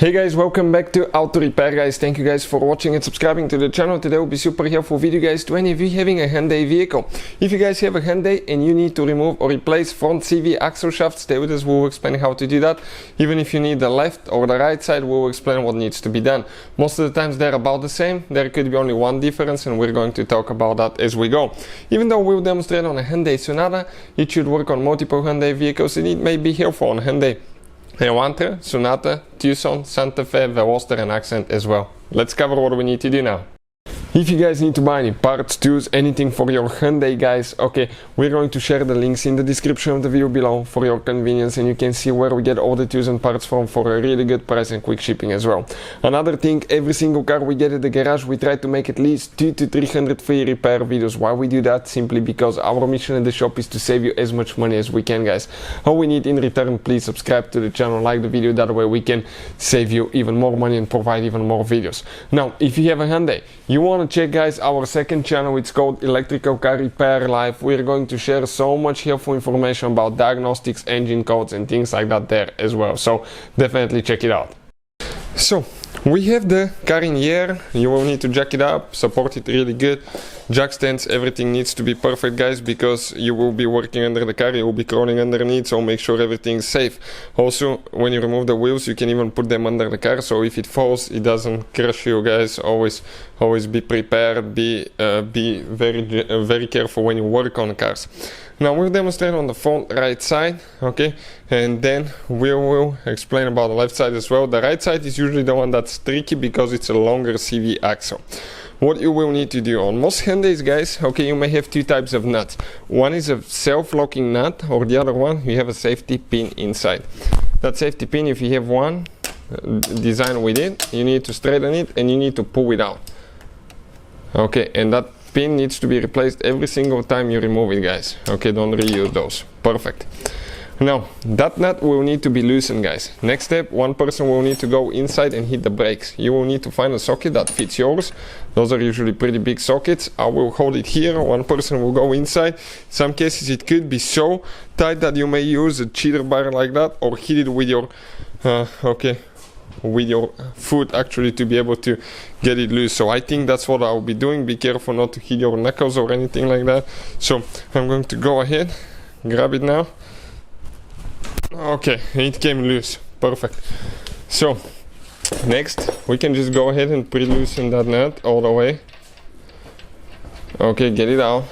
Hey guys, welcome back to Auto Repair guys. Thank you guys for watching and subscribing to the channel. Today will be super helpful video guys to any of you having a Hyundai vehicle. If you guys have a Hyundai and you need to remove or replace front CV axle shaft, stay with us, we will explain how to do that. Even if you need the left or the right side, we will explain what needs to be done. Most of the times they're about the same. There could be only one difference and we're going to talk about that as we go. Even though we'll demonstrate on a Hyundai Sonata, it should work on multiple Hyundai vehicles and it may be helpful on Hyundai Elantra, Sonata, Tucson, Santa Fe, Veloster and Accent as well. Let's cover what we need to do now. If you guys need to buy any parts, tools, anything for your Hyundai guys, okay, we're going to share the links in the description of the video below for your convenience, and you can see where we get all the tools and parts from for a really good price and quick shipping as well. Another thing, every single car we get at the garage, we try to make at least 200 to 300 free repair videos. Why we do that? Simply because our mission at the shop is to save you as much money as we can guys. All we need in return, please subscribe to the channel, like the video, that way we can save you even more money and provide even more videos. Now, if you have a Hyundai, you want to check guys our second channel, it's called Electrical Car Repair Live. We're going to share so much helpful information about diagnostics, engine codes and things like that there as well, so definitely check it out. So we have the car in here. You will need to jack it up, support it really good, jack stands, everything needs to be perfect guys, because you will be working under the car, you will be crawling underneath, so make sure everything is safe. Also, when you remove the wheels, you can even put them under the car, so if it falls, it doesn't crush you guys. Always be prepared, be very careful when you work on cars. Now we'll demonstrate on the front right side, okay, and then we will explain about the left side as well. The right side is usually the one that's tricky because it's a longer CV axle. What you will need to do on most Hyundais guys, okay, you may have two types of nuts. One is a self-locking nut, or the other one, you have a safety pin inside. That safety pin, if you have one designed with it, you need to straighten it and you need to pull it out. Okay, and that pin needs to be replaced every single time you remove it guys. Okay, don't reuse those. Perfect. Now that nut will need to be loosened guys. Next step, one person will need to go inside and hit the brakes. You will need to find a socket that fits yours. Those are usually pretty big sockets. I will hold it here, one person will go inside. In some cases it could be so tight that you may use a cheater bar like that, or hit it with your with your foot actually to be able to get it loose. So I think that's what I'll be doing. Be careful not to hit your knuckles or anything like that. So I'm going to go ahead, grab it now. Okay, it came loose. Perfect. So next we can just go ahead and pre-loosen that nut all the way. Okay, get it out,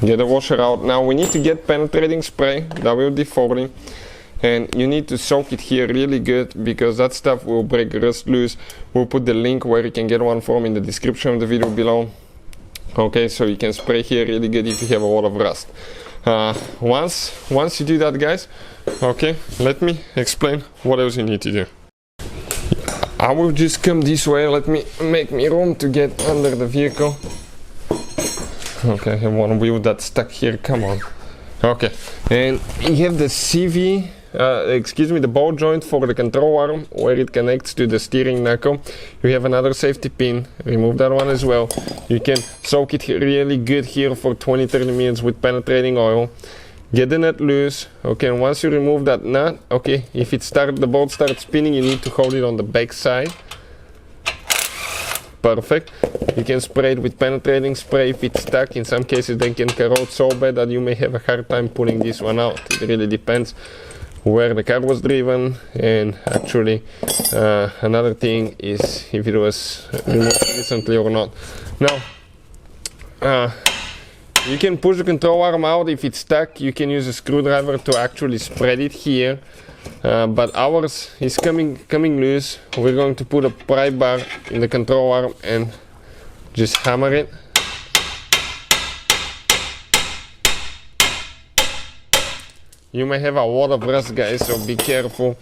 get the washer out. Now we need to get penetrating spray that will deform it, and you need to soak it here really good because that stuff will break rust loose. We'll put the link where you can get one from in the description of the video below. Okay, so you can spray here really good if you have a lot of rust. Once you do that guys, okay, let me explain what else you need to do. I will just come this way, let me make me room to get under the vehicle. Okay, I have one wheel that's stuck here, come on. Okay, and you have the CV, the ball joint for the control arm where it connects to the steering knuckle. You have another safety pin, remove that one as well. You can soak it really good here for 20-30 minutes with penetrating oil. Get the nut loose, okay, and once you remove that nut, okay, if the bolt starts spinning, you need to hold it on the back side. Perfect. You can spray it with penetrating spray if it's stuck. In some cases they can corrode so bad that you may have a hard time pulling this one out. It really depends where the car was driven, and actually another thing is if it was removed recently or not. Now you can push the control arm out. If it's stuck, you can use a screwdriver to actually spread it here, but ours is coming loose. We're going to put a pry bar in the control arm and just hammer it. You may have a lot of rust guys, so be careful.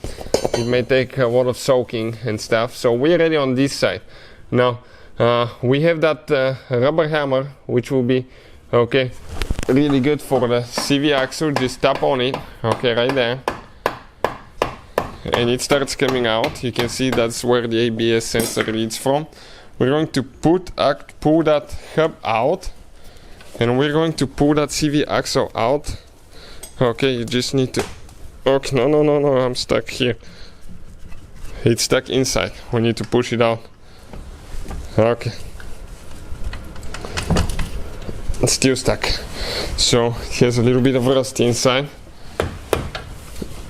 It may take a lot of soaking and stuff. So we're ready on this side. Now we have that rubber hammer, which will be okay really good for the CV axle. Just tap on it, okay, right there, and it starts coming out. You can see that's where the ABS sensor reads from. We're going to pull that hub out, and we're going to pull that CV axle out. Okay, you just need to Okay, no, I'm stuck here. it's stuck inside. We need to push it out. Okay. It's still stuck. So it has a little bit of rust inside.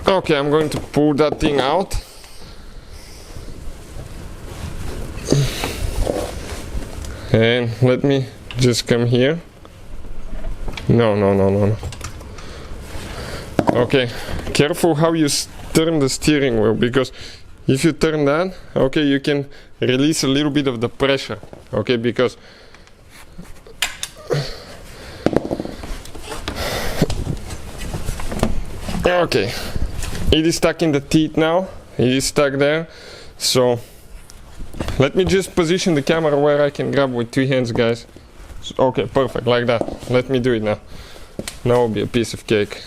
Okay, I'm going to pull that thing out. And let me just come here. No. Okay, careful how you turn the steering wheel, because if you turn that, okay, you can release a little bit of the pressure. Okay, because okay, it is stuck in the teeth now. It is stuck there. So let me just position the camera where I can grab with 2 hands, guys. Okay, perfect, like that. Let me do it now. Now will be a piece of cake.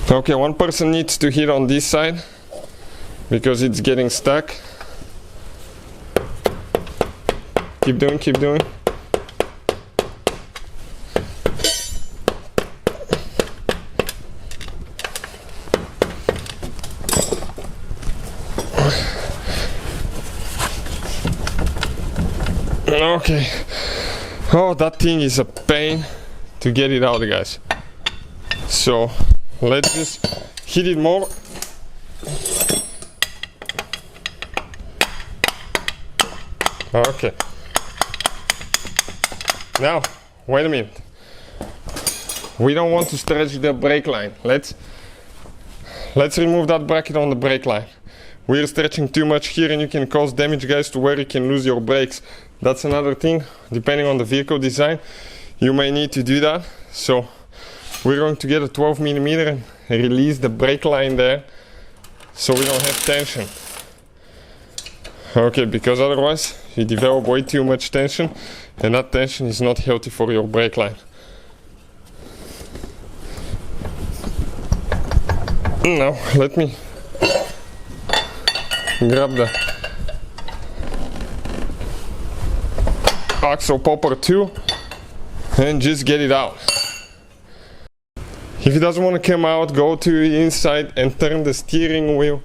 Okay, one person needs to hit on this side because it's getting stuck. Keep doing. Okay. Oh, that thing is a pain to get it out, guys. So let's just hit it more. Okay. Now, wait a minute. We don't want to stretch the brake line. Let's remove that bracket on the brake line. We're stretching too much here and you can cause damage, guys, to where you can lose your brakes. That's another thing. Depending on the vehicle design, you may need to do that. So we're going to get a 12mm and release the brake line there so we don't have tension. Okay, because otherwise you develop way too much tension and that tension is not healthy for your brake line. Now let me grab the axle popper too and just get it out. If it doesn't want to come out, go to the inside and turn the steering wheel,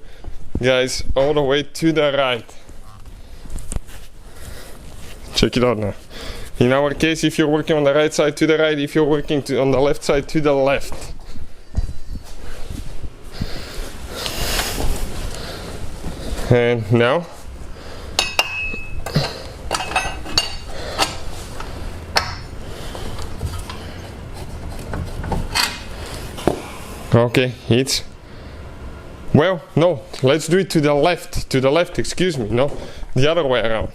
guys, all the way to the right. Check it out now. In our case, if you're working on the right side, to the right. If you're working on the left side, to the left. And now okay, it's well, no, let's do it to the left, excuse me, no, the other way around.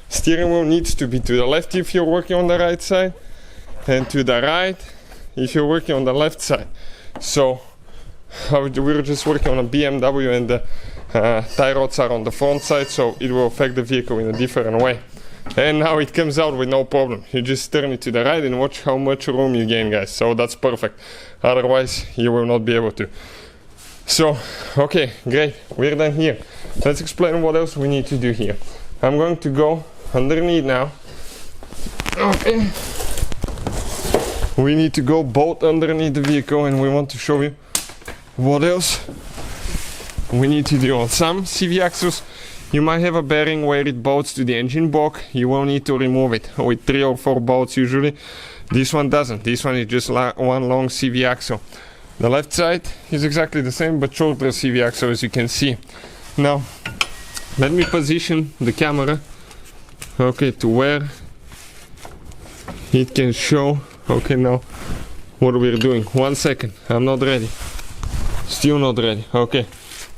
Steering wheel needs to be to the left if you're working on the right side, and to the right if you're working on the left side. So we're just working on a BMW and the tie rods are on the front side, so it will affect the vehicle in a different way. And now it comes out with no problem. You just turn it to the right and watch how much room you gain, guys. So that's perfect. Otherwise you will not be able to. So okay, great, we're done here. Let's explain what else we need to do here. I'm going to go underneath now. Okay, we need to go both underneath the vehicle and we want to show you what else we need to do. On some CV axles you might have a bearing where it bolts to the engine block. You will need to remove it with 3 or 4 bolts usually. This one doesn't. This one is just one long CV axle. The left side is exactly the same but shorter CV axle, as you can see. Now let me position the camera, okay, to where it can show. Okay, now what we're doing. 1 second, I'm not ready. Still not ready. Okay,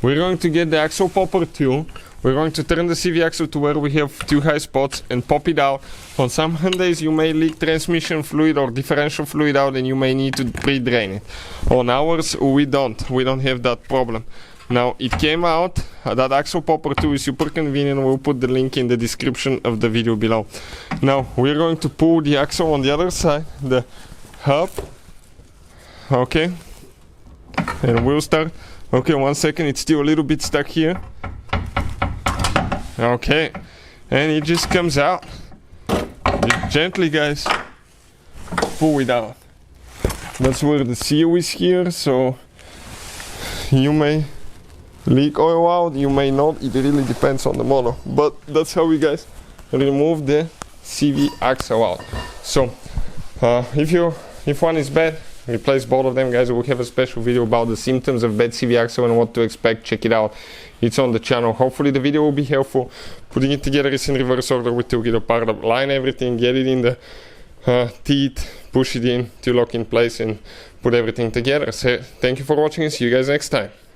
we're going to get the axle popper tool. We're going to turn the CV axle to where we have 2 high spots and pop it out. On some Hyundais you may leak transmission fluid or differential fluid out and you may need to pre-drain it. On ours we don't have that problem. Now it came out, that axle popper tool is super convenient. We'll put the link in the description of the video below. Now we're going to pull the axle on the other side, the hub, okay, and we'll start. Okay, 1 second, it's still a little bit stuck here. Okay, and it just comes out. Just gently, guys, pull it out. That's where the seal is here, so you may leak oil out, you may not, it really depends on the model. But that's how we guys remove the CV axle out. So if one is bad, replace both of them, guys. We'll have a special video about the symptoms of bad CV axle and what to expect. Check it out, it's on the channel. Hopefully the video will be helpful. Putting it together is in reverse order. We took it apart, line everything, get it in the teeth, push it in to lock in place and put everything together. So thank you for watching and see you guys next time.